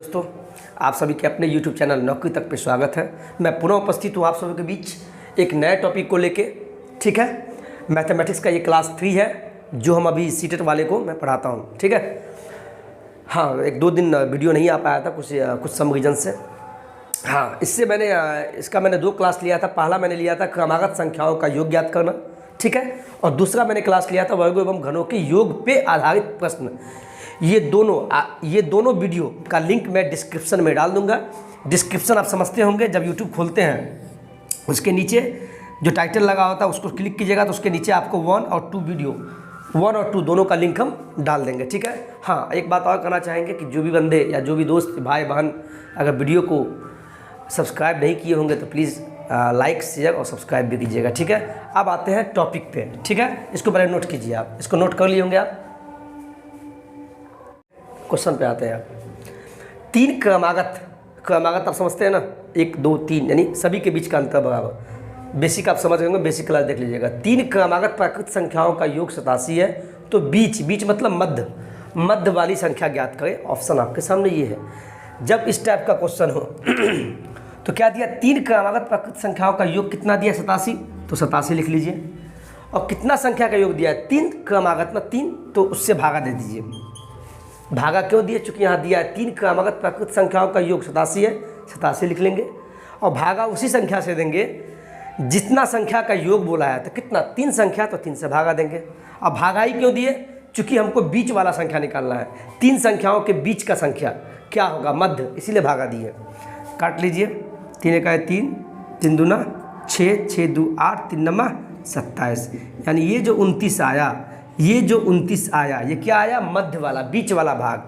दोस्तों, आप सभी के अपने YouTube चैनल नौकरी तक पे स्वागत है। मैं पुनः उपस्थित हूँ आप सभी के बीच एक नए टॉपिक को लेके। ठीक है, मैथमेटिक्स का ये क्लास 3 है जो हम अभी सीटेट वाले को मैं पढ़ाता हूँ। ठीक है, हाँ, 1-2 दिन वीडियो नहीं आ पाया था कुछ सम रीजन से। हाँ, इसका मैंने 2 क्लास लिया था। पहला मैंने लिया था क्रमागत संख्याओं का योग ज्ञात करना, ठीक है, और दूसरा मैंने क्लास लिया था वर्गों एवं घनों के योग पे आधारित प्रश्न। ये दोनों वीडियो का लिंक मैं डिस्क्रिप्शन में डाल दूंगा। डिस्क्रिप्शन आप समझते होंगे, जब यूट्यूब खोलते हैं उसके नीचे जो टाइटल लगा होता है उसको क्लिक कीजिएगा तो उसके नीचे आपको 1 और 2 वीडियो 1 और 2 दोनों का लिंक हम डाल देंगे। ठीक है, हाँ, एक बात और कहना चाहेंगे कि जो भी बंदे या जो भी दोस्त भाई बहन अगर वीडियो को सब्सक्राइब नहीं किए होंगे तो प्लीज़ लाइक शेयर और सब्सक्राइब भी कीजिएगा। ठीक है, अब आते हैं टॉपिक पे। ठीक है, इसको पहले नोट कीजिए, आप इसको नोट कर लिए होंगे। आप क्वेश्चन पे आते हैं। आप 3 क्रमागत आप समझते हैं ना, 1 2 3 यानी सभी के बीच का अंतर बराबर। बेसिक आप समझ गए, बेसिक क्लास देख लीजिएगा। 3 क्रमागत प्राकृत संख्याओं का योग 87 है, तो बीच मतलब मध्य वाली संख्या ज्ञात करें। ऑप्शन आपके सामने ये है। जब इस टाइप का क्वेश्चन हो तो क्या दिया, 3 क्रमागत प्राकृत संख्याओं का योग कितना दिया, 87, तो 87 लिख लीजिए। और कितना संख्या का योग दिया है, 3 क्रमागत में 3, तो उससे भागा दे दीजिए। भागा क्यों दिए, चूंकि यहाँ दिया है 3 क्रमागत प्राकृत संख्याओं का योग 87 है, 87 लिख लेंगे। और भागा उसी संख्या से देंगे जितना संख्या का योग बोला है, तो कितना, 3 संख्या, तो 3 से भागा देंगे। अब भागा ही क्यों दिए, चूंकि हमको बीच वाला संख्या निकालना है। 3 संख्याओं के बीच का संख्या क्या होगा, मध्य, इसीलिए भागा दिए। काट लीजिए, 3 1 3, 3 2 6, 6 2 8, 3 9 27। यानी ये जो 29 आया, ये क्या आया, मध्य वाला, बीच वाला भाग।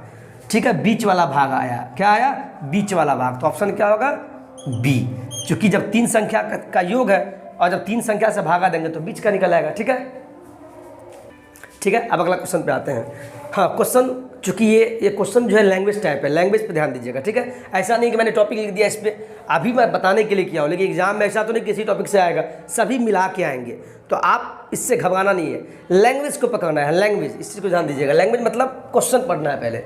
ठीक है, बीच वाला भाग आया। क्या आया, बीच वाला भाग। तो ऑप्शन क्या होगा, बी। क्योंकि जब 3 संख्या का योग है और जब 3 संख्या से भागा देंगे तो बीच का निकल आएगा। ठीक है, अब अगला क्वेश्चन पे आते हैं। हाँ, क्वेश्चन, चूँकि ये क्वेश्चन जो है लैंग्वेज टाइप है, लैंग्वेज पे ध्यान दीजिएगा। ठीक है, ऐसा नहीं कि मैंने टॉपिक लिख दिया इस पर, अभी मैं बताने के लिए किया हूँ, लेकिन एग्जाम में ऐसा तो नहीं किसी टॉपिक से आएगा, सभी मिला के आएंगे। तो आप इससे घबराना नहीं है, लैंग्वेज को पकड़ना है। लैंग्वेज, इस चीज़ को ध्यान दीजिएगा। लैंग्वेज मतलब क्वेश्चन पढ़ना है। पहले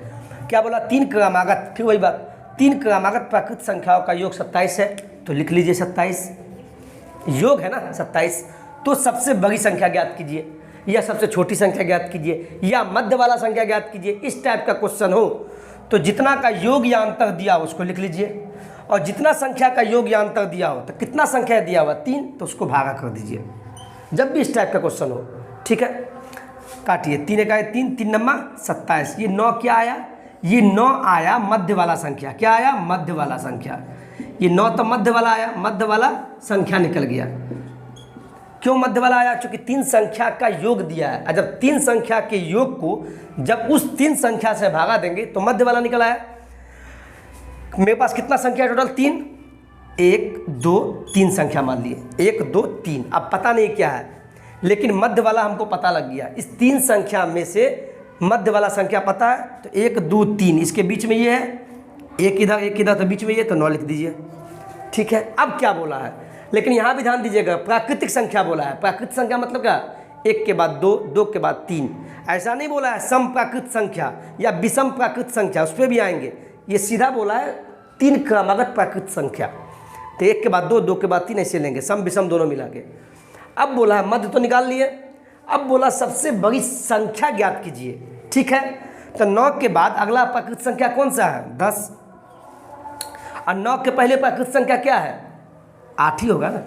क्या बोला, 3 क्रमागत, फिर वही बात, 3 क्रमागत प्राकृत संख्याओं का योग 27 है, तो लिख लीजिए 27। योग है ना 27, तो सबसे बड़ी संख्या ज्ञात कीजिए, या सबसे छोटी संख्या ज्ञात कीजिए, या मध्य वाला संख्या ज्ञात कीजिए। इस टाइप का क्वेश्चन हो तो जितना का योग या अंतर दिया हो उसको लिख लीजिए, और जितना संख्या का योग या अंतर दिया हो, तो कितना संख्या दिया हुआ 3, तो उसको भागा कर दीजिए जब भी इस टाइप का क्वेश्चन हो। ठीक है, काटिए, 3 1 3, 3 9 27। ये 9 क्या आया, ये 9 आया मध्य वाला संख्या। क्या आया, मध्य वाला संख्या। ये 9 तो मध्य वाला आया, मध्य वाला संख्या निकल गया। क्यों मध्य वाला आया, क्योंकि 3 संख्या का योग दिया है, और जब 3 संख्या के योग को जब उस 3 संख्या से भागा देंगे तो मध्य वाला निकल आया। मेरे पास कितना संख्या टोटल, 3, 1 2 3 संख्या मान लिए, 1 2 3। अब पता नहीं क्या है, लेकिन मध्य वाला हमको पता लग गया। इस 3 संख्या में से मध्य वाला संख्या पता है, तो 1 2 3, इसके बीच में ये है, एक इधर, तो बीच में ये, तो 9 लिख दीजिए। ठीक है, अब क्या बोला है, लेकिन यहाँ भी ध्यान दीजिएगा, प्राकृतिक संख्या बोला है। प्राकृतिक संख्या मतलब क्या, 1 के बाद 2, 2 के बाद 3। ऐसा नहीं बोला है सम प्राकृत संख्या या विषम प्राकृत संख्या, उस पर भी आएंगे। ये सीधा बोला है 3 क्रमागत प्राकृत संख्या, तो 1 के बाद 2, 2 के बाद 3, ऐसे लेंगे, सम विषम दोनों मिला के। अब बोला है मध्य तो निकाल लिए, अब बोला सबसे बड़ी संख्या ज्ञात कीजिए। ठीक है, तो 9 के बाद अगला प्राकृत संख्या कौन सा है, 10। और 9 के पहले प्राकृत संख्या क्या है, 8 ही होगा ना।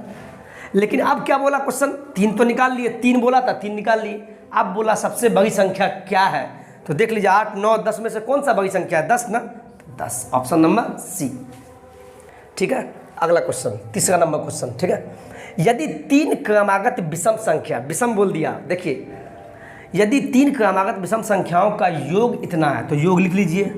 लेकिन अब क्या बोला क्वेश्चन, 3 तो निकाल लिए, 3 बोला था, 3 निकाल लिए। अब बोला सबसे बड़ी संख्या क्या है, तो देख लीजिए 8 9 10 में से कौन सा बड़ी संख्या है, 10 ना, 10, ऑप्शन नंबर सी। ठीक है, अगला क्वेश्चन, तीसरा नंबर क्वेश्चन। ठीक है, यदि 3 क्रमागत विषम संख्या, विषम बोल दिया, देखिए, यदि 3 क्रमागत विषम संख्याओं का योग इतना है, तो योग लिख लीजिए।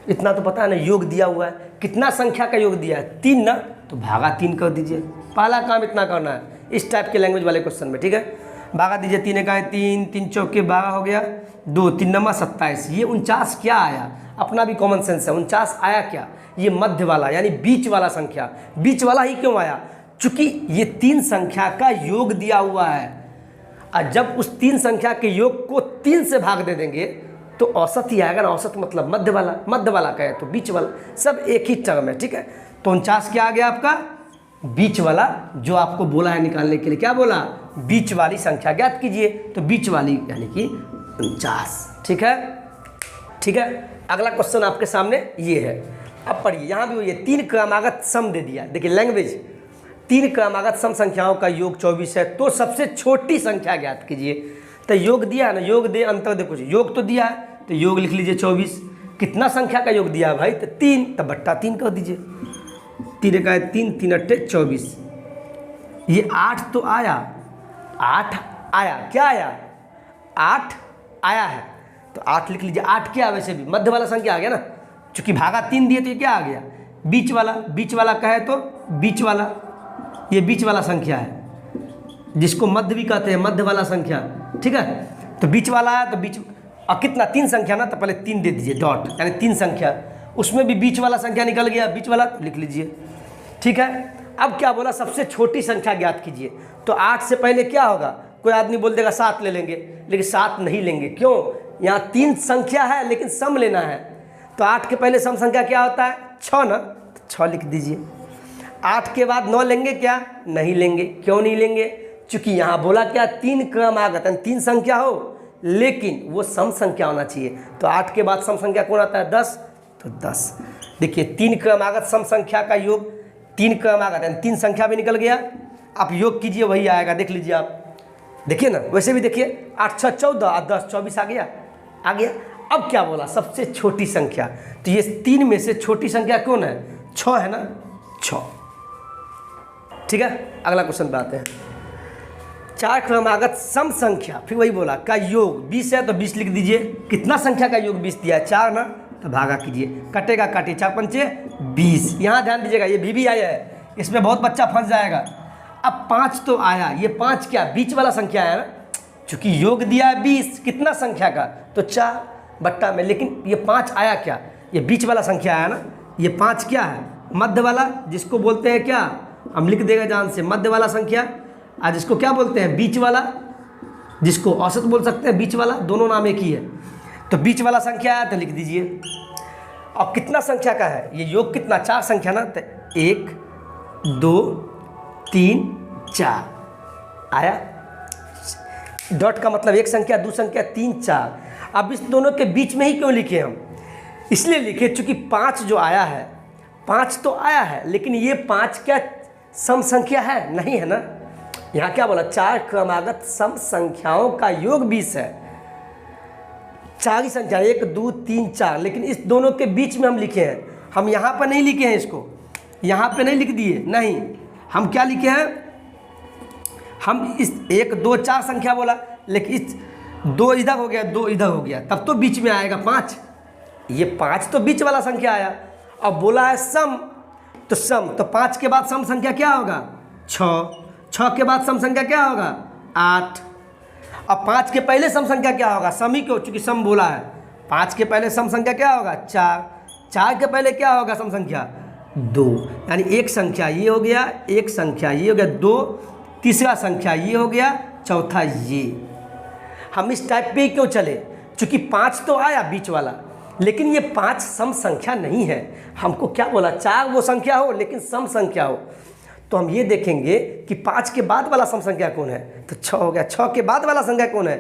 इतना तो पता है ना, योग दिया हुआ है, कितना संख्या का योग दिया है, 3 ना, तो भागा 3 कर दीजिए। पहला काम इतना करना है इस टाइप के लैंग्वेज वाले क्वेश्चन में। ठीक है, भागा दीजिए, 3 1 3, 3 चौके 12 हो गया, 2 3 9 27। ये 49 क्या आया, अपना भी कॉमन सेंस है, 49 आया क्या, ये मध्य वाला यानी बीच वाला संख्या। बीच वाला ही क्यों आया, चूंकि ये 3 संख्या का योग दिया हुआ है, और जब उस 3 संख्या के योग को 3 से भाग दे देंगे तो औसत ही आएगा ना, औसत मतलब मध्य वाला, मध्य वाला कहे तो बीच वाला, सब एक ही टर्म है, ठीक है। तो 49 क्या आ गया आपका, बीच वाला, जो आपको बोला है निकालने के लिए, क्या बोला, बीच वाली संख्या ज्ञात कीजिए, तो बीच वाली यानी कि 49, ठीक है, ठीक है। अगला क्वेश्चन आपके सामने ये है, अब पढ़िए, यहाँ भी ये 3 क्रमागत सम दे दिया, देखिए लैंग्वेज, 3 क्रमागत सम संख्याओं का योग 24 है, तो सबसे छोटी संख्या ज्ञात कीजिए। तो योग दिया है ना, योग दे अंतर दे कुछ, योग तो दिया है तो योग लिख लीजिए 24, कितना संख्या का योग दिया है भाई, तो 3, तो बट्टा 3 कर दीजिए, 3 का 3, 3 अट्ठे 24, ये 8 तो आया, 8 आया, क्या आया, 8 आया है, तो 8 लिख लीजिए। 8 क्या, वैसे भी मध्य वाला संख्या आ गया ना, चूंकि भागा 3 दिए तो ये क्या आ गया, बीच वाला, बीच वाला कहे तो बीच वाला, ये बीच वाला संख्या है जिसको मध्य भी कहते हैं, मध्य वाला संख्या, ठीक है। तो बीच वाला है तो बीच, और कितना, 3 संख्या ना, तो पहले 3 दे दीजिए डॉट, यानी 3 संख्या, उसमें भी बीच वाला संख्या निकल गया, बीच वाला लिख लीजिए, ठीक है। अब क्या बोला, सबसे छोटी संख्या ज्ञात कीजिए, तो 8 से पहले क्या होगा, कोई आदमी बोल देगा 7 ले लेंगे, लेकिन 7 नहीं लेंगे, क्यों, यहाँ 3 संख्या है लेकिन सम लेना है, तो 8 के पहले सम संख्या क्या होता है, 6 ना, तो 6 लिख दीजिए। 8 के बाद 9 लेंगे क्या, नहीं लेंगे, क्यों नहीं लेंगे, चूंकि यहाँ बोला क्या, 3 क्रमागत, 3 संख्या हो लेकिन वो सम संख्या होना चाहिए, तो 8 के बाद सम संख्या कौन आता है, 10, तो 10। देखिए 3 क्रमागत सम संख्या का योग, 3 क्रमागत 3 संख्या भी निकल गया, आप योग कीजिए वही आएगा, देख लीजिए आप, देखिए ना, वैसे भी देखिए 8 6 14 और 10 24 आ गया, आ गया। अब क्या बोला, सबसे छोटी संख्या, तो ये 3 में से छोटी संख्या कौन है, 6 है ना, 6, ठीक है। अगला क्वेश्चन पे आते हैं, 4 क्रमागत सम संख्या, फिर वही बोला का योग 20 है, तो 20 लिख दीजिए, कितना संख्या का योग 20 दिया है, 4 ना, तो भागा कीजिए, कटेगा काटिए, 4 पंचे 20, यहाँ ध्यान दीजिएगा, ये भी आया है, इसमें बहुत बच्चा फंस जाएगा। अब 5 तो आया, ये 5 क्या, बीच वाला संख्या है ना, चूंकि योग दिया है 20, कितना संख्या का, तो 4 बट्टा में, लेकिन ये 5 आया क्या, ये बीच वाला संख्या आया ना, ये 5 क्या है, मध्य वाला, जिसको बोलते हैं क्या, हम लिख देगा जान से, मध्य वाला संख्या, आज इसको क्या बोलते हैं, बीच वाला, जिसको औसत बोल सकते हैं, बीच वाला, दोनों नाम एक ही है, तो बीच वाला संख्या आया तो लिख दीजिए। अब कितना संख्या का है ये योग, कितना, 4 संख्या ना, तो 1 2 3 4 आया, डॉट का मतलब एक संख्या, 2 संख्या, 3 4। अब इस दोनों के बीच में ही क्यों लिखे हम, इसलिए लिखे चूंकि 5 जो आया है, 5 तो आया है, लेकिन ये 5 क्या सम संख्या है, नहीं है ना, यहाँ क्या बोला, 4 क्रमागत सम संख्याओं का योग 20 है, 4 ही संख्या, 1 2 3 4, लेकिन इस दोनों के बीच में हम लिखे हैं, हम यहाँ पर नहीं लिखे हैं, इसको यहाँ पे नहीं लिख दिए, नहीं, हम क्या लिखे हैं, हम इस 1 2 4 संख्या बोला, लेकिन इस 2 इधर हो गया, 2 इधर हो गया, तब तो बीच में आएगा 5, ये 5 तो बीच वाला संख्या आया। अब बोला है सम, तो सम, तो 5 के बाद सम संख्या क्या होगा, 6, 6 के बाद सम संख्या क्या होगा, 8, अब 5 के पहले सम संख्या क्या होगा, सम ही क्यों, चूंकि सम बोला है, 5 के पहले सम संख्या क्या होगा, 4, 4 के पहले क्या होगा सम संख्या, 2, यानी एक संख्या ये हो गया, एक संख्या ये हो गया, 2, तीसरा संख्या ये हो गया, चौथा ये। हम इस टाइप पे क्यों चले, चूंकि 5 तो आया बीच वाला, लेकिन ये 5 सम संख्या नहीं है, हमको क्या बोला, 4 वो संख्या हो लेकिन सम संख्या हो, तो हम ये देखेंगे कि 5 के बाद वाला सम संख्या कौन है, तो 6 हो गया, 6 के बाद वाला संख्या कौन है,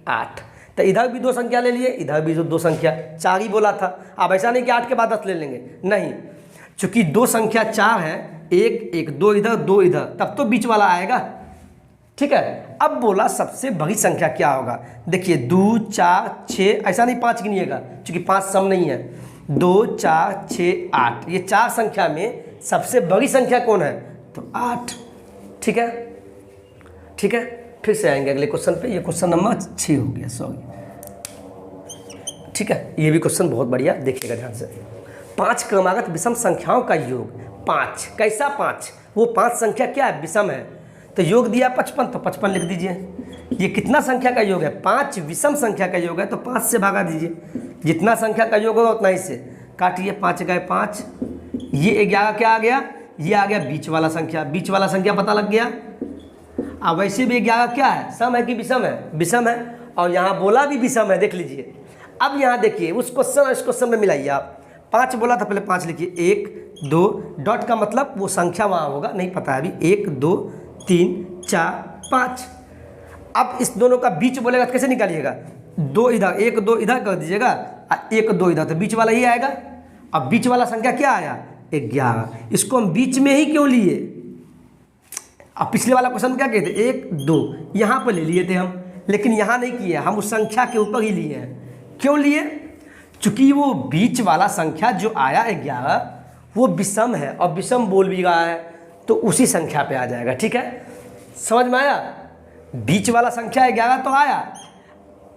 8, तो इधर भी 2 संख्या ले लिए, इधर भी 2 संख्या, 4 ही बोला था। अब ऐसा नहीं कि 8 के बाद 10 ले लेंगे, नहीं, चूंकि 2 संख्या 4 है, 1 1 2 इधर 2 इधर, तब तो बीच वाला आएगा, ठीक है। अब बोला सबसे बड़ी संख्या क्या होगा, देखिए 2 4 6, ऐसा नहीं 5 गिनिएगा, चूंकि 5 सम नहीं है, 2 4 6 8, ये 4 संख्या में सबसे बड़ी संख्या कौन है, तो 8, ठीक है, ठीक है। फिर से आएंगे अगले क्वेश्चन पे, ये क्वेश्चन नंबर 6 हो गया, सॉरी, ठीक है। ये भी क्वेश्चन बहुत बढ़िया, देखिएगा ध्यान से, 5 क्रमागत विषम संख्याओं का योग 5, कैसा 5, वो 5 संख्या क्या है, विषम है, तो योग दिया 55, तो 55 लिख दीजिए। ये कितना संख्या का योग है, 5 विषम संख्या का योग है, तो 5 से भागा दीजिए, जितना संख्या का योग होगा उतना ही से काटिए, 5 गए 5, ये 11 क्या आ गया, ये आ गया बीच वाला संख्या, बीच वाला संख्या पता लग गया। अब वैसे भी 11 क्या है, सम है कि विषम है, विषम है, और यहाँ बोला भी विषम है, देख लीजिए। अब यहाँ देखिए उस क्वेश्चन और इस क्वेश्चन में मिलाइए आप। 5 बोला था, पहले 5 लिखिए, 1 2 डॉट का मतलब वो संख्या वहाँ होगा, नहीं पता है अभी, 1 2 3 4 5। अब इस दोनों का बीच बोलेगा तो कैसे निकालिएगा, 2 इधर 1 2 इधर कर दीजिएगा और 1 2 इधर, तो बीच वाला ही आएगा। अब बीच वाला संख्या क्या आया, 11। इसको हम बीच में ही क्यों लिए, अब पिछले वाला क्वेश्चन क्या कहते, 1 2 यहाँ पर ले लिए थे हम, लेकिन यहाँ नहीं किए, हम उस संख्या के ऊपर ही लिए हैं। क्यों लिए, चूंकि वो बीच वाला संख्या जो आया 11 वो विषम है और विषम बोल भी रहा है तो उसी संख्या पे आ जाएगा। ठीक है, समझ में आया, बीच वाला संख्या 11 तो आया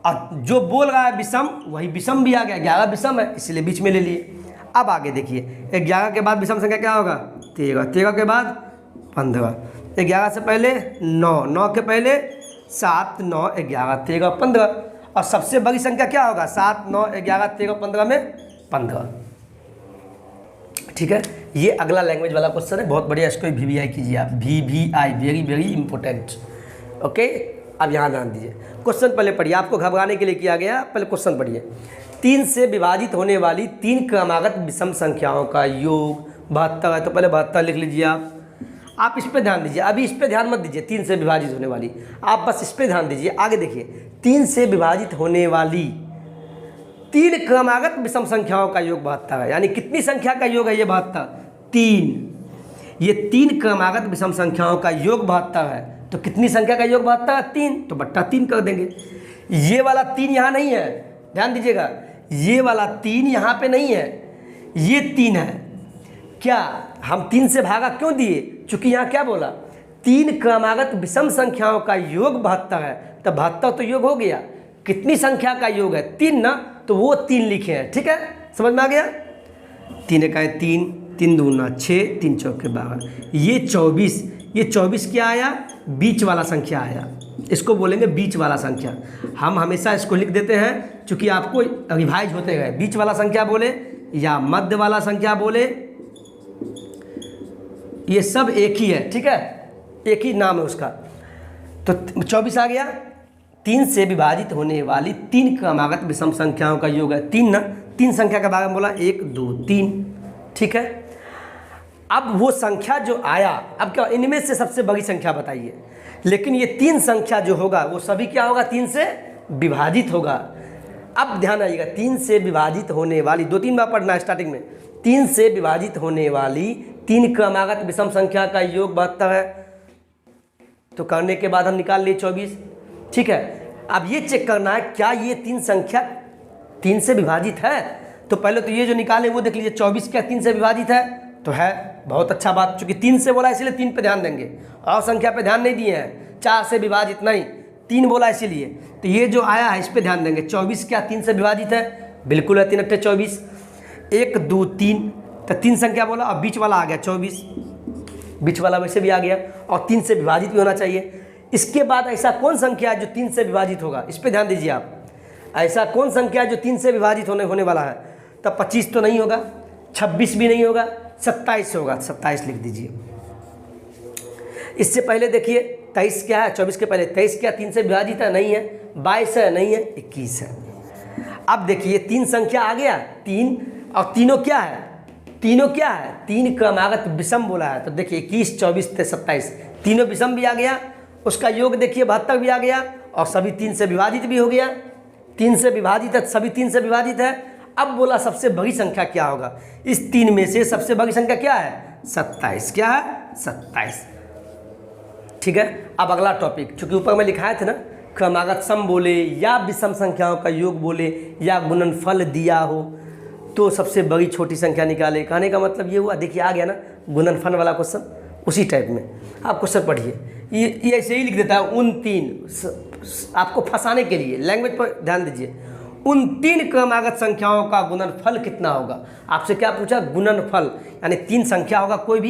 और जो बोल रहा है विषम वही विषम भी आ गया, 11 विषम है इसलिए बीच में ले लिए। अब आगे देखिए, 11 के बाद विषम संख्या क्या होगा, 13, 13 के बाद 15, 11 से पहले 9, 9 के पहले 7 9 11 13 15, और सबसे बड़ी संख्या क्या होगा, 7 9 11 13 15 में 15। ठीक है, ये अगला लैंग्वेज वाला क्वेश्चन है, बहुत बढ़िया, इसको VVI कीजिए आप, VVI, very very important. Okay, अब यहाँ ध्यान दीजिए, क्वेश्चन पहले पढ़िए, आपको घबराने के लिए किया गया, पहले क्वेश्चन पढ़िए। 3 से विभाजित होने वाली 3 क्रमागत विषम संख्याओं का योग 72 है, तो पहले 72 लिख लीजिए आप इस पे ध्यान दीजिए, अभी इस पे ध्यान मत दीजिए, 3 से विभाजित होने वाली, आप बस इस पे ध्यान दीजिए। आगे देखिए, 3 से विभाजित होने वाली 3 क्रमागत विषम संख्याओं का योग 72 है, यानी कितनी संख्या का योग है ये 72, 3। ये 3 क्रमागत विषम संख्याओं का योग 72 है, तो कितनी संख्या का योग 72 है, 3, तो बट्टा 3 कर देंगे। ये वाला 3 यहाँ नहीं है, ध्यान दीजिएगा, ये वाला 3 यहाँ पे नहीं है, ये 3 है। क्या हम 3 से भागा क्यों दिए, चूंकि यहाँ क्या बोला, 3 क्रमागत विषम संख्याओं का योग 72 है, तो 72 तो योग हो गया, कितनी संख्या का योग है, 3 ना, तो वो 3 लिखे हैं। ठीक है, समझ में आ गया, 3 एकाएं 3, 3 दूना 6, 3 चौके 12, ये 24, ये 24 क्या आया, बीच वाला संख्या आया, इसको बोलेंगे बीच वाला संख्या। हम हमेशा इसको लिख देते हैं चूँकि आपको रिवाइज होते गए, बीच वाला संख्या बोले या मध्य वाला संख्या बोले, ये सब एक ही है। ठीक है, एक ही नाम है उसका। तो 24 आ गया, 3 से विभाजित होने वाली 3 क्रमागत विषम संख्याओं का योग है 3 ना, 3 संख्या के बारे में बोला 1 2 3। ठीक है, अब वो संख्या जो आया, अब क्या, इनमें से सबसे बड़ी संख्या बताइए, लेकिन ये 3 संख्या जो होगा वो सभी क्या होगा, 3 से विभाजित होगा। अब ध्यान आइएगा, 3 से विभाजित होने वाली, 2-3 बार पढ़ना है स्टार्टिंग में, 3 से विभाजित होने वाली 3 क्रमागत विषम संख्या का योग 72 है, तो करने के बाद हम निकाल लिए 24। ठीक है, अब ये चेक करना है क्या ये 3 संख्या 3 से विभाजित है, तो पहले तो ये जो निकाले वो देख लीजिए, 24 क्या 3 से विभाजित है, तो है, बहुत अच्छा बात, चूंकि 3 से बोला इसलिए 3 पे ध्यान देंगे, और संख्या पे ध्यान नहीं दिए हैं, 4 से विभाजित नहीं, 3 बोला इसीलिए, तो ये जो आया है इस पे ध्यान देंगे। 24 क्या 3 से विभाजित है, बिल्कुल है, 3 अट्ठे 24, 1 2 3, तो 3 संख्या बोला, और बीच वाला आ गया 24, बीच वाला वैसे भी आ गया और 3 से विभाजित भी होना चाहिए। इसके बाद ऐसा कौन संख्या है जो 3 से विभाजित होगा, इस पे ध्यान दीजिए आप, ऐसा कौन संख्या है जो 3 से विभाजित होने वाला है, तब 25 तो नहीं होगा, 26 भी नहीं होगा, 27 होगा, 27 लिख दीजिए। इससे पहले देखिए 23 क्या है, 24 के पहले 23 क्या 3 से विभाजित है, नहीं है, 22 है, नहीं है, 21 है। अब देखिए 3 संख्या आ गया, 3, और तीनों क्या है, तीनों क्या है, 3 क्रमागत विषम बोला है, तो देखिए 21 24 27 तीनों विषम भी आ गया, उसका योग देखिए 72 भी आ गया, और सभी 3 से विभाजित भी हो गया, 3 से विभाजित है, सभी 3 से विभाजित है। अब बोला सबसे बड़ी संख्या क्या होगा, इस 3 में से सबसे बड़ी संख्या क्या है, 27, क्या है 27। ठीक है, अब अगला टॉपिक, चूंकि ऊपर में लिखाए थे ना, क्रमागत सम बोले या विषम संख्याओं का योग बोले या गुणनफल दिया हो तो सबसे बड़ी छोटी संख्या निकाले, कहने का मतलब ये हुआ, देखिए आ गया ना गुणनफल वाला क्वेश्चन, उसी टाइप में आप क्वेश्चन पढ़िए, ये ऐसे ही लिख देता है, उन 3 आपको फंसाने के लिए, लैंग्वेज पर ध्यान दीजिए, उन 3 क्रमागत संख्याओं का गुणनफल कितना होगा। आपसे क्या पूछा, गुणनफल, यानी 3 संख्या होगा, कोई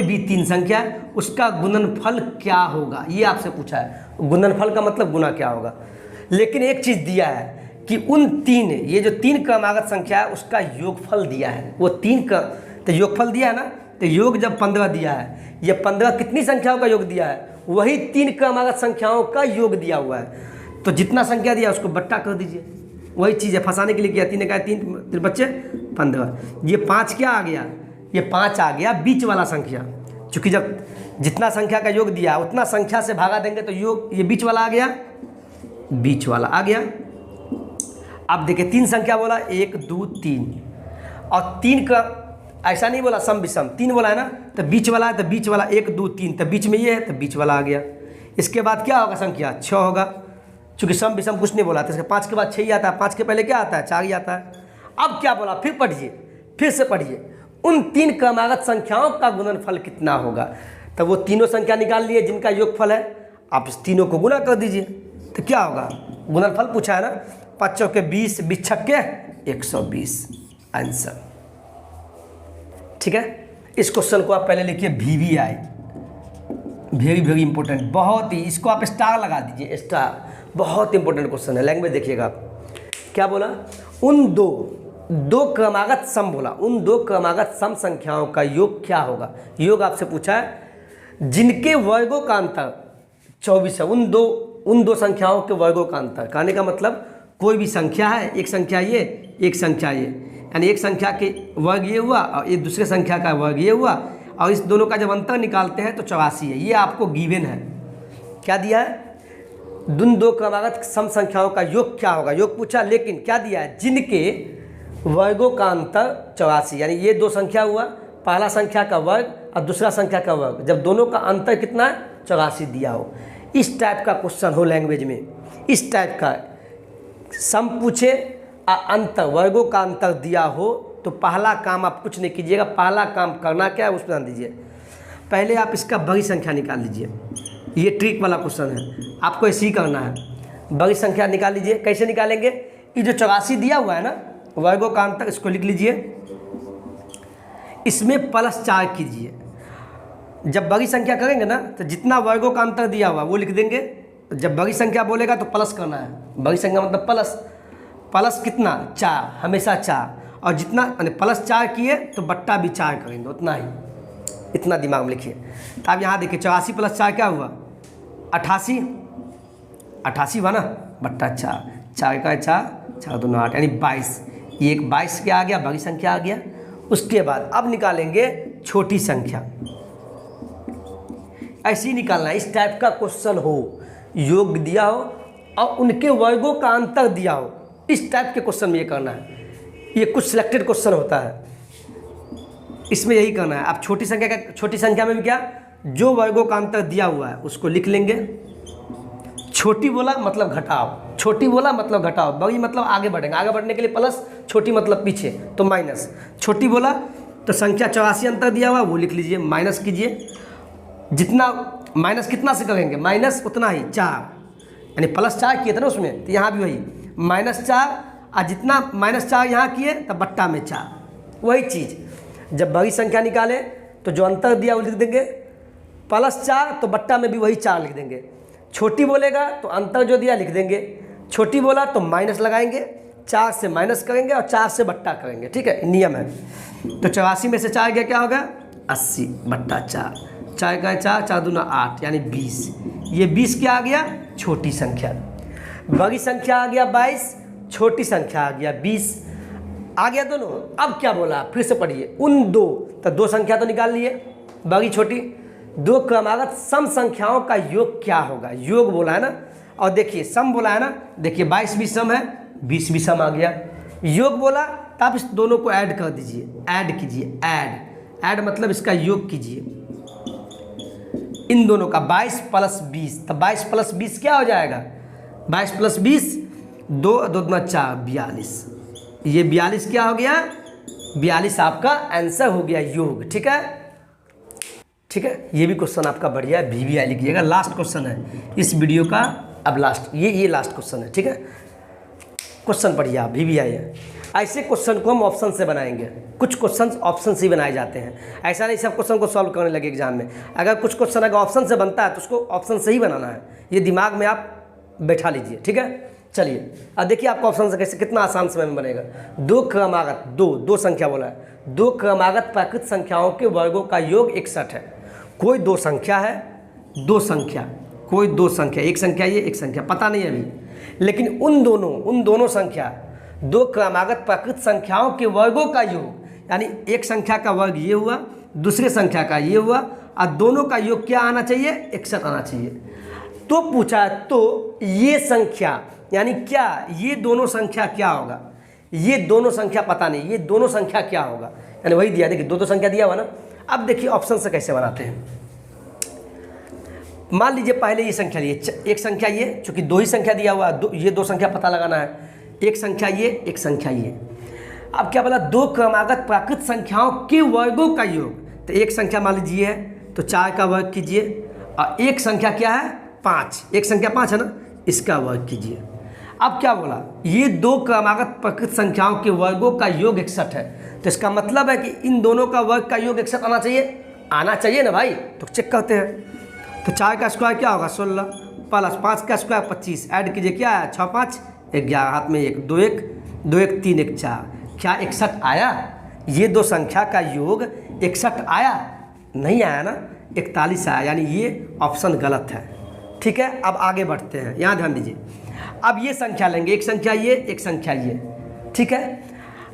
भी 3 संख्या, उसका गुणनफल क्या होगा, ये आपसे पूछा है। गुणनफल का मतलब गुना क्या होगा, लेकिन एक चीज़ दिया है कि उन 3, ये जो 3 क्रमागत संख्या है उसका योगफल दिया है, वो 3 का तो योगफल दिया है ना, तो योग जब 15 दिया है, ये 15 कितनी संख्याओं का योग दिया है, वही 3 क्रमागत संख्याओं का योग दिया हुआ है, तो जितना संख्या दिया उसको बट्टा कर दीजिए, वही चीज़ है, फंसाने के लिए किया। 3 इकाई 3 3 बच्चे 15। ये 5 क्या आ गया, ये 5 आ गया बीच वाला संख्या, क्योंकि जब जितना संख्या का योग दिया उतना संख्या से भागा देंगे तो योग ये बीच वाला आ गया, बीच वाला आ गया। अब देखिए 3 संख्या बोला 1 2 3, और 3 का ऐसा नहीं बोला सम विषम, 3 बोला है ना, तो बीच वाला है, तो बीच वाला 1 2 3, तो बीच में ये है, तो बीच वाला आ गया। इसके बाद क्या होगा, संख्या 6 होगा, चूँकि सम विषम कुछ नहीं बोला था। इसके 5 के बाद 6 ही आता है, 5 के पहले क्या आता है, 4 ही आता है। अब क्या बोला, फिर पढ़िए, फिर से पढ़िए, उन 3 क्रमागत संख्याओं का गुणनफल कितना होगा। तब वो तीनों संख्या निकाल लिए जिनका योगफल है, आप इस तीनों को गुना कर दीजिए, तो क्या होगा, गुणनफल पूछा है ना, 5 चौके 20, 20 छक्के 120 आंसर। ठीक है, इस क्वेश्चन को आप पहले लिखिए VVI, वेरी वेरी इंपॉर्टेंट, बहुत ही, इसको आप स्टार लगा दीजिए, स्टार, बहुत इंपॉर्टेंट क्वेश्चन है। लैंग्वेज देखिएगा आप, क्या बोला, उन दो क्रमागत सम बोला, उन 2 क्रमागत सम संख्याओं का योग क्या होगा। योग आपसे पूछा है जिनके वर्गों का अंतर 24 है, उन दो संख्याओं के वर्गों का अंतर। कहने का मतलब कोई भी संख्या है, एक संख्या ये, एक संख्या ये, यानी एक संख्या के वर्ग ये हुआ और एक दूसरे संख्या का वर्ग ये हुआ, और इस दोनों का जब अंतर निकालते हैं तो 84 है। ये आपको गिवन है, क्या दिया है, उन 2 क्रमागत सम संख्याओं का योग क्या होगा, योग पूछा, लेकिन क्या दिया है, जिनके वर्गों का अंतर 84, यानी ये 2 संख्या हुआ, पहला संख्या का वर्ग और दूसरा संख्या का वर्ग, जब दोनों का अंतर कितना है, 84 दिया हो। इस टाइप का क्वेश्चन हो लैंग्वेज में, इस टाइप का सम पूछे और अंतर, वर्गों का अंतर दिया हो, तो पहला काम आप कुछ नहीं कीजिएगा, पहला काम करना क्या है उस पर ध्यान दीजिए। पहले आप इसका बड़ी संख्या निकाल लीजिए, ये ट्रिक वाला क्वेश्चन है, आपको ऐसे ही करना है। बड़ी संख्या निकाल लीजिए, कैसे निकालेंगे, ये जो 84 दिया हुआ है ना, वर्गों का अंतर, इसको लिख लीजिए, इसमें +4 कीजिए। जब बड़ी संख्या करेंगे ना, तो जितना वर्गों का अंतर दिया हुआ वो लिख देंगे, जब बड़ी संख्या बोलेगा तो प्लस करना है, बड़ी संख्या मतलब प्लस कितना, 4, हमेशा 4, और जितना +4 किए तो बट्टा भी 4 करेंगे, उतना ही, इतना दिमाग में लिखिए। तो आप यहाँ देखिए 84 + 4 क्या हुआ, 88 हुआ ना, बट्टा 4, 4 का 4, 4 2 8, यानी 22, ये एक 22 क्या आ गया, बड़ी संख्या आ गया। उसके बाद अब निकालेंगे छोटी संख्या, ऐसे ही निकालना है। इस टाइप का क्वेश्चन हो, योग दिया हो और उनके वर्गों का अंतर दिया हो, इस टाइप के क्वेश्चन में ये करना है। ये कुछ सिलेक्टेड क्वेश्चन होता है, इसमें यही करना है। आप छोटी संख्या में भी क्या, जो वर्गों का अंतर दिया हुआ है उसको लिख लेंगे। छोटी बोला मतलब घटाओ, छोटी बोला मतलब घटाओ, बड़ी मतलब आगे बढ़ेंगे, आगे बढ़ने के लिए प्लस, छोटी मतलब पीछे तो माइनस। छोटी बोला तो संख्या 84 अंतर दिया हुआ वो लिख लीजिए, माइनस कीजिए, जितना माइनस कितना से करेंगे, माइनस उतना ही 4, यानी +4 किए थे ना उसमें, तो यहाँ भी वही -4, और जितना -4 यहाँ किए तब बट्टा में 4, वही चीज़। जब बड़ी संख्या निकाले तो जो अंतर दिया वो लिख देंगे, +4 तो बट्टा में भी वही 4 लिख देंगे। छोटी बोलेगा तो अंतर जो दिया लिख देंगे, छोटी बोला तो माइनस लगाएंगे, 4 से माइनस करेंगे और 4 से बट्टा करेंगे, ठीक है, नियम है। तो 84 में से 4 गया, क्या होगा, 80 बट्टा 4, 4 का 4, 4 दूना 8, यानी 20। ये 20 क्या आ गया, छोटी संख्या। बड़ी संख्या आ गया 22, छोटी संख्या आ गया 20, आ गया दोनों। अब क्या बोला, फिर से पढ़िए, उन 2, तो 2 संख्या तो निकाल लिए, बड़ी छोटी, 2 क्रमागत सम संख्याओं का योग क्या होगा, योग बोला है ना, और देखिए सम बोला है ना, देखिए 22 भी सम है, 20 भी सम आ गया। योग बोला तो आप इस दोनों को ऐड कर दीजिए, ऐड कीजिए, ऐड मतलब इसका योग कीजिए इन दोनों का, 22 + 20, तो 22 + 20 क्या हो जाएगा, 22 + 20 2 2 4 42, ये 42 क्या हो गया, 42 आपका आंसर हो गया योग। ठीक है, ठीक है, ये भी क्वेश्चन आपका बढ़िया है, VVI लिखिएगा। लास्ट क्वेश्चन है इस वीडियो का, अब लास्ट, ये लास्ट क्वेश्चन है, ठीक है। क्वेश्चन पढ़िए आप, VVI है। ऐसे क्वेश्चन को हम ऑप्शन से बनाएंगे, कुछ क्वेश्चन ऑप्शन से ही बनाए जाते हैं, ऐसा नहीं सब क्वेश्चन को सॉल्व करने लगे एग्जाम में। अगर कुछ क्वेश्चन अगर ऑप्शन से बनता है तो उसको ऑप्शन से ही बनाना है, ये दिमाग में आप बैठा लीजिए, ठीक है। चलिए अब देखिए आपका ऑप्शन से कैसे, कितना आसान समय में बनेगा। 2 क्रमागत, दो संख्या बोला है, 2 क्रमागत प्राकृत संख्याओं के वर्गों का योग 61 है। कोई 2 संख्या है, 2 संख्या, कोई 2 संख्या, एक संख्या ये, एक संख्या पता नहीं अभी, लेकिन उन दोनों संख्या दो क्रमागत प्राकृत संख्याओं के वर्गों का योग, यानी एक संख्या का वर्ग ये हुआ, दूसरे संख्या का ये हुआ, और दोनों का योग क्या आना चाहिए? 61 आना चाहिए। तो पूछा तो ये संख्या यानी क्या, ये दोनों संख्या क्या होगा? ये दोनों संख्या पता नहीं, ये दोनों संख्या क्या होगा? यानी वही दिया, देखिए दो संख्या दिया हुआ ना। अब देखिए ऑप्शन से कैसे बनाते हैं। मान लीजिए पहले ये संख्या लिए, एक संख्या ये, चूंकि दो ही संख्या दिया हुआ, ये दो संख्या पता लगाना है, एक संख्या ये, एक संख्या ये। अब क्या बोला? दो क्रमागत प्राकृत संख्याओं के वर्गों का योग। तो एक संख्या मान लीजिए है, तो 4 का वर्ग कीजिए, और एक संख्या क्या है? 5, एक संख्या 5 है ना, इसका वर्ग कीजिए। अब क्या बोला? ये दो क्रमागत प्राकृत संख्याओं के वर्गों का योग 61 है। तो इसका मतलब है कि इन दोनों का वर्ग का योग 61 आना चाहिए ना भाई। तो चेक करते हैं। तो 4 का स्क्वायर क्या होगा? 16 प्लस 5 का स्क्वायर 25, ऐड कीजिए, क्या है? 6 5 11, हाथ में 1, 2 1 2 1 3 1 4, क्या 61 आया? ये दो संख्या का योग 61 आया? नहीं आया ना, 41 आया, यानी ये ऑप्शन गलत है। ठीक है, अब आगे बढ़ते हैं, यहाँ ध्यान दीजिए। अब ये संख्या लेंगे, एक संख्या ये, एक संख्या ये, ठीक है।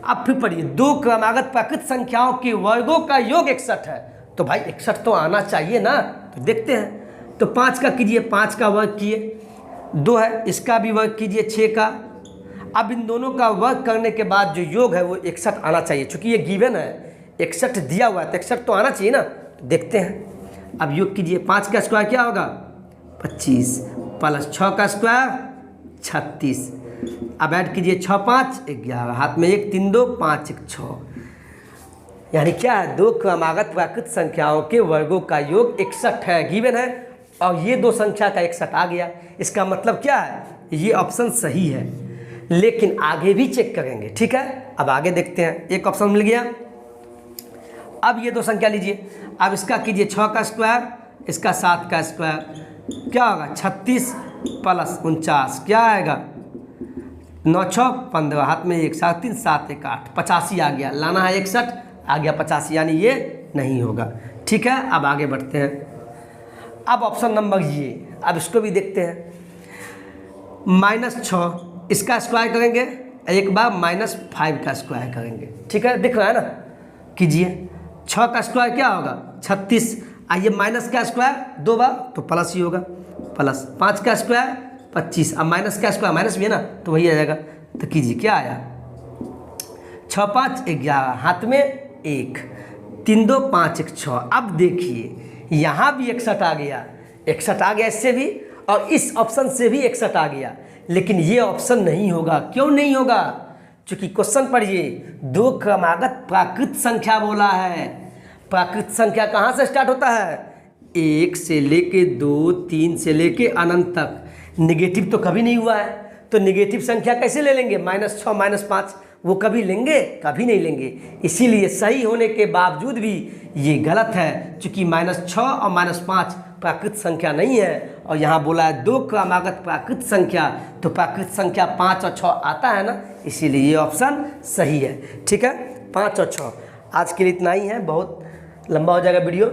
अब फिर पढ़िए, दो क्रमागत प्राकृत संख्याओं के वर्गों का योग 61 है। तो भाई 61 तो आना चाहिए ना। तो देखते हैं। तो 5 का कीजिए, 5 का वर्ग किए, 2 है, इसका भी वर्ग कीजिए 6 का। अब इन दोनों का वर्ग करने के बाद जो योग है वो 61 आना चाहिए। चूँकि ये गिवन है, 61 दिया हुआ है, तो 61 तो आना चाहिए ना। तो देखते हैं। अब योग कीजिए, 5 का स्क्वायर क्या होगा? 25 प्लस 6 का स्क्वायर 36। अब ऐड कीजिए, 6 5 11, हाथ में 1 3 2 5 1 6, यानी क्या है? दो क्रमागत प्राकृत संख्याओं के वर्गों का योग 61 है, गिवन है, और ये दो संख्या का 61 आ गया। इसका मतलब क्या है? ये ऑप्शन सही है। लेकिन आगे भी चेक करेंगे, ठीक है। अब आगे देखते हैं, एक ऑप्शन मिल गया। अब ये दो संख्या लीजिए, अब इसका कीजिए 6 का स्क्वायर, इसका 7 का स्क्वायर, क्या होगा? 36 प्लस 49, क्या आएगा? 9 6 15, हाथ में 1 7 3 7 1 8, 85 आ गया। लाना है 61, आ गया 85, यानी ये नहीं होगा। ठीक है, अब आगे बढ़ते हैं। अब ऑप्शन नंबर ये, अब इसको भी देखते हैं। -6, इसका स्क्वायर करेंगे एक बार, -5 का स्क्वायर करेंगे, ठीक है, दिख रहा है ना। कीजिए, 6 का स्क्वायर क्या होगा? 36, आइए माइनस का स्क्वायर 2 बार, तो प्लस ही होगा, प्लस 5 का स्क्वायर 25, अब माइनस का स्क्वायर माइनस भी है ना, तो वही आ जाएगा। तो कीजिए, क्या आया? 6 5 11, हाथ में 1 3 2 5 1 6। अब देखिए यहाँ भी 61 आ गया, 61 आ गया इससे भी, और इस ऑप्शन से भी 61 आ गया। लेकिन ये ऑप्शन नहीं होगा। क्यों नहीं होगा? क्योंकि क्वेश्चन पढ़िए, दो क्रमागत प्राकृत संख्या बोला है। प्राकृत संख्या कहाँ से स्टार्ट होता है? 1 से लेके 2 3 से लेके अनंत तक। नेगेटिव तो कभी नहीं हुआ है, तो नेगेटिव संख्या कैसे ले लेंगे? -6 -5, वो कभी लेंगे? कभी नहीं लेंगे। इसीलिए सही होने के बावजूद भी ये गलत है, क्योंकि -6 और -5 प्राकृत संख्या नहीं है। और यहाँ बोला है दो क्रमागत प्राकृत संख्या, तो प्राकृत संख्या 5 और 6 आता है ना, इसीलिए ये ऑप्शन सही है। ठीक है, 5 और 6। आज के लिए इतना ही है, बहुत लंबा हो जाएगा वीडियो।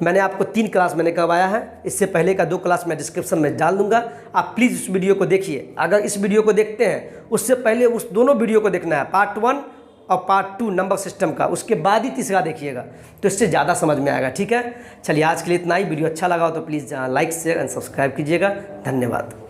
मैंने आपको 3 क्लास मैंने करवाया है, इससे पहले का 2 क्लास मैं डिस्क्रिप्शन में डाल दूंगा। आप प्लीज़ इस वीडियो को देखिए। अगर इस वीडियो को देखते हैं, उससे पहले उस दोनों वीडियो को देखना है, पार्ट 1 और पार्ट 2 नंबर सिस्टम का, उसके बाद ही तीसरा देखिएगा, तो इससे ज़्यादा समझ में आएगा। ठीक है, चलिए आज के लिए इतना ही। वीडियो अच्छा लगा हो तो please like share and subscribe कीजिएगा। धन्यवाद।